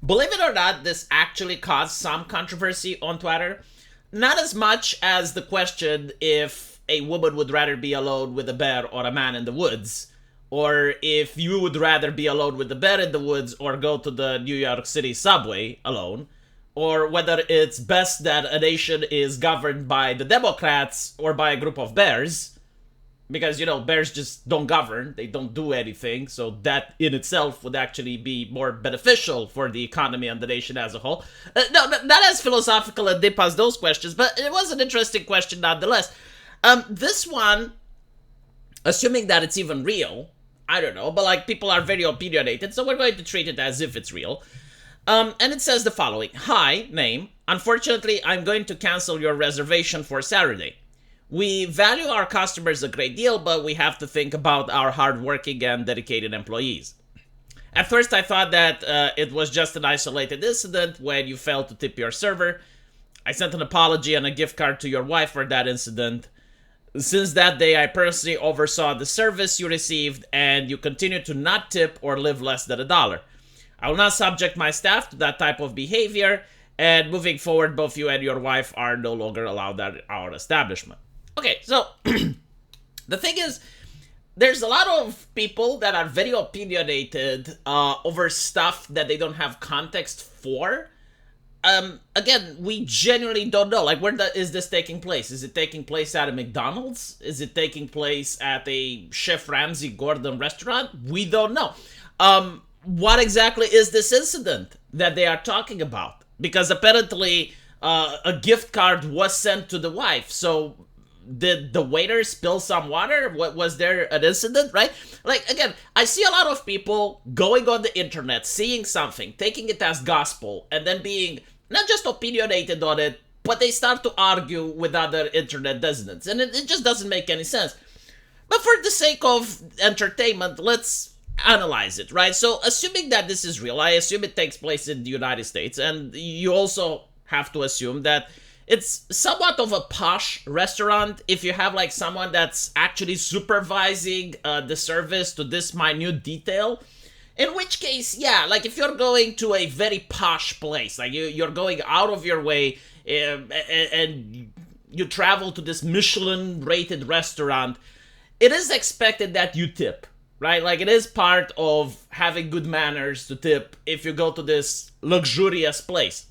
believe it or not, this actually caused some controversy on Twitter. Not as much as the question if a woman would rather be alone with a bear or a man in the woods, or if you would rather be alone with the bear in the woods or go to the New York City subway alone, or whether it's best that a nation is governed by the Democrats or by a group of bears. Because, bears just don't govern, they don't do anything, so that in itself would actually be more beneficial for the economy and the nation as a whole. No, not as philosophical and deep as those questions, but it was an interesting question nonetheless. This one, assuming that it's even real, I don't know, but people are very opinionated, so we're going to treat it as if it's real. And it says the following. Hi, name. Unfortunately, I'm going to cancel your reservation for Saturday. We value our customers a great deal, but we have to think about our hardworking and dedicated employees. At first, I thought that it was just an isolated incident when you failed to tip your server. I sent an apology and a gift card to your wife for that incident. Since that day, I personally oversaw the service you received, and you continue to not tip or live less than $1. I will not subject my staff to that type of behavior, and moving forward, both you and your wife are no longer allowed at our establishment. Okay, so the thing is, there's a lot of people that are very opinionated over stuff that they don't have context for. Again, we genuinely don't know. Where is this taking place? Is it taking place at a McDonald's? Is it taking place at a Chef Ramsay Gordon restaurant? We don't know. What exactly is this incident that they are talking about? Because apparently a gift card was sent to the wife, so did the waiter spill some water? What was there an incident, right? Again, I see a lot of people going on the internet, seeing something, taking it as gospel, and then being not just opinionated on it, but they start to argue with other internet dissidents. And it just doesn't make any sense. But for the sake of entertainment, let's analyze it, right? So assuming that this is real, I assume it takes place in the United States, and you also have to assume that it's somewhat of a posh restaurant if you have someone that's actually supervising the service to this minute detail. In which case, yeah, if you're going to a very posh place, you're going out of your way and you travel to this Michelin-rated restaurant, it is expected that you tip, right? It is part of having good manners to tip if you go to this luxurious place.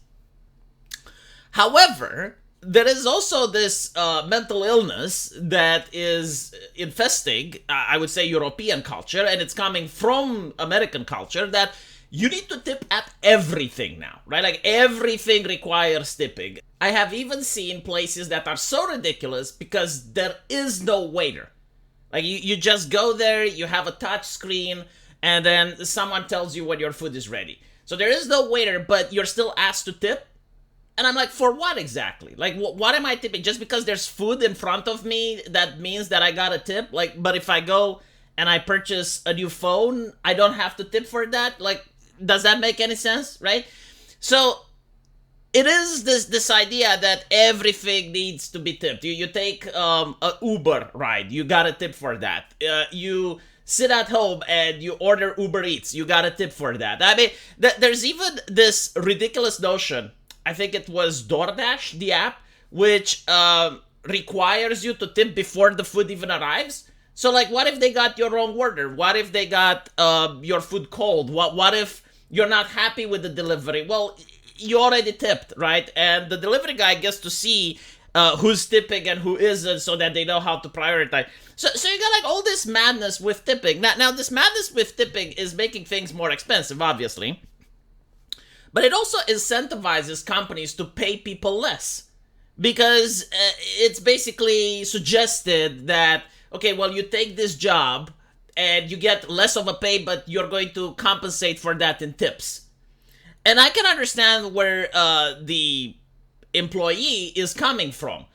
However, there is also this mental illness that is infesting, I would say, European culture, and it's coming from American culture, that you need to tip at everything now, right? Everything requires tipping. I have even seen places that are so ridiculous because there is no waiter. You just go there, you have a touch screen, and then someone tells you when your food is ready. So there is no waiter, but you're still asked to tip. And I'm for what exactly? What am I tipping? Just because there's food in front of me, that means that I got a tip? But if I go and I purchase a new phone, I don't have to tip for that? Does that make any sense, right? So it is this idea that everything needs to be tipped. You take a Uber ride, you got a tip for that. You sit at home and you order Uber Eats, you got a tip for that. I mean, there's even this ridiculous notion. I think it was DoorDash, the app, which requires you to tip before the food even arrives. So, what if they got your wrong order? What if they got your food cold? What if you're not happy with the delivery? Well, you already tipped, right? And the delivery guy gets to see who's tipping and who isn't, so that they know how to prioritize. So you got all this madness with tipping. Now this madness with tipping is making things more expensive, obviously. But it also incentivizes companies to pay people less. Because it's basically suggested that, okay, well, you take this job and you get less of a pay, but you're going to compensate for that in tips. And I can understand where the employee is coming from.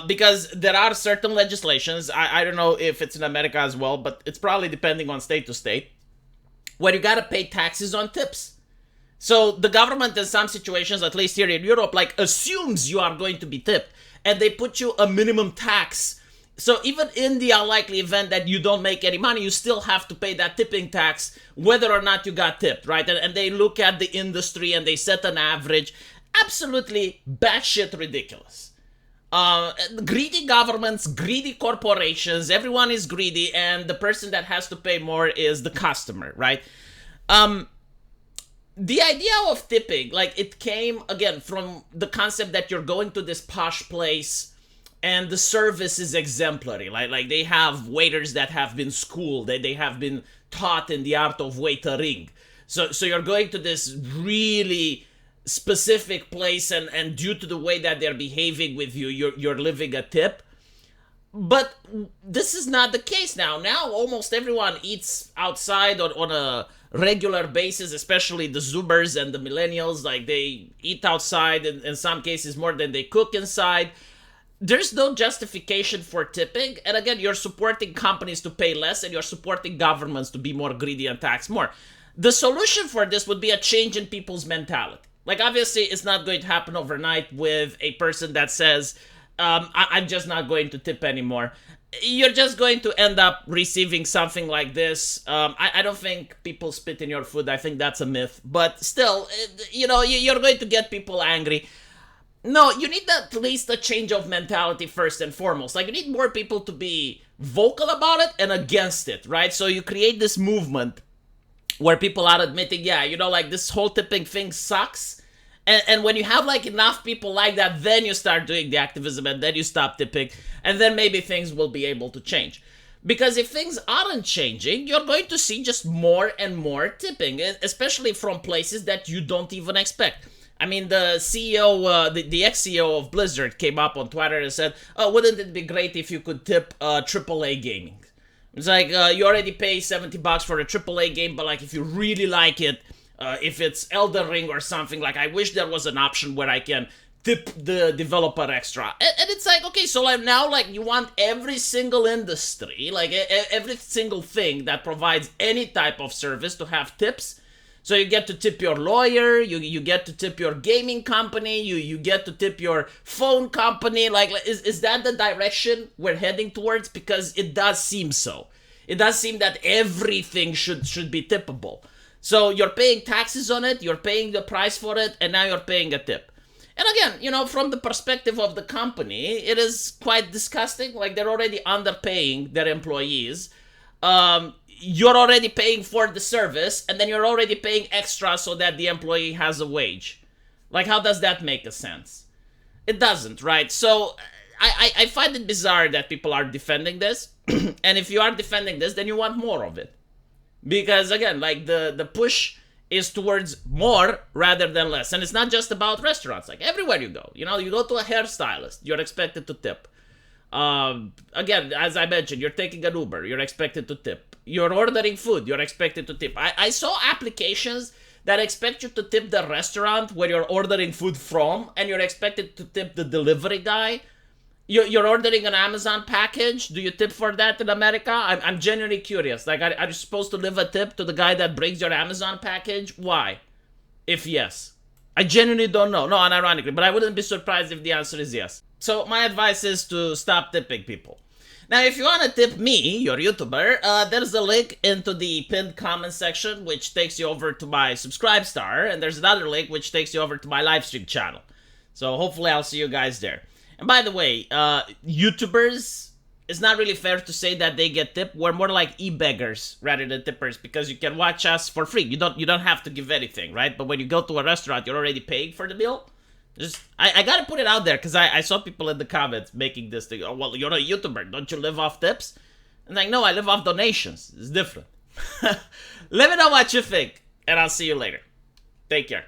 Because there are certain legislations, I don't know if it's in America as well, but it's probably depending on state to state, where you gotta pay taxes on tips. So the government in some situations, at least here in Europe, assumes you are going to be tipped. And they put you a minimum tax So even in the unlikely event that you don't make any money, you still have to pay that tipping tax whether or not you got tipped, right? And they look at the industry and they set an average. Absolutely batshit ridiculous. Greedy governments, greedy corporations, everyone is greedy, and the person that has to pay more is the customer, right? The idea of tipping, like, it came again from the concept that you're going to this posh place and the service is exemplary. Like they have waiters that have been schooled, they have been taught in the art of waitering. So you're going to this really specific place, and due to the way that they're behaving with you, you're living a tip. But this is not the case now. Now almost everyone eats outside on a regular basis, especially the Zoomers and the millennials. Like, they eat outside in some cases more than they cook inside. There's no justification for tipping. And again, you're supporting companies to pay less and you're supporting governments to be more greedy and tax more. The solution for this would be a change in people's mentality. Like, obviously, it's not going to happen overnight with a person that says, I'm just not going to tip anymore. You're just going to end up receiving something like this. I don't think people spit in your food. I think that's a myth. But still, you're going to get people angry. No, you need at least a change of mentality first and foremost. Like, you need more people to be vocal about it and against it, right? So you create this movement where people are admitting, yeah, like, this whole tipping thing sucks. And when you have, like, enough people like that, then you start doing the activism and then you stop tipping. And then maybe things will be able to change. Because if things aren't changing, you're going to see just more and more tipping, especially from places that you don't even expect. I mean, the CEO, the ex-CEO of Blizzard came up on Twitter and said, oh, wouldn't it be great if you could tip AAA gaming? It's like, you already pay $70 for a AAA game, but, like, if you really like it, if it's Elden Ring or something, like, I wish there was an option where I can tip the developer extra. And it's like, okay, so like now, like, you want every single industry, like every single thing that provides any type of service to have tips. So you get to tip your lawyer, you get to tip your gaming company, you get to tip your phone company. Like, is that the direction we're heading towards? Because it does seem so. It does seem that everything should be tippable. So you're paying taxes on it, you're paying the price for it, and now you're paying a tip. And again, from the perspective of the company, it is quite disgusting. Like, they're already underpaying their employees. You're already paying for the service, and then you're already paying extra so that the employee has a wage. Like, how does that make a sense? It doesn't, right? So I find it bizarre that people are defending this. And if you are defending this, then you want more of it. Because, again, like, the push is towards more rather than less. And it's not just about restaurants. Like, everywhere you go. You go to a hairstylist, you're expected to tip. Again, as I mentioned, you're taking an Uber, you're expected to tip. You're ordering food, you're expected to tip. I saw applications that expect you to tip the restaurant where you're ordering food from, and you're expected to tip the delivery guy. You're ordering an Amazon package. Do you tip for that in America? I'm genuinely curious. Like, are you supposed to leave a tip to the guy that brings your Amazon package? Why? If yes. I genuinely don't know. No, unironically. But I wouldn't be surprised if the answer is yes. So my advice is to stop tipping people. Now, if you want to tip me, your YouTuber, there's a link into the pinned comment section, which takes you over to my Subscribestar. And there's another link which takes you over to my livestream channel. So hopefully I'll see you guys there. And by the way, YouTubers, it's not really fair to say that they get tipped. We're more like e-beggars rather than tippers, because you can watch us for free. You don't have to give anything, right? But when you go to a restaurant, you're already paying for the meal. I gotta put it out there, because I saw people in the comments making this thing. Oh, well, you're a YouTuber. Don't you live off tips? And like, no, I live off donations. It's different. Let me know what you think, and I'll see you later. Take care.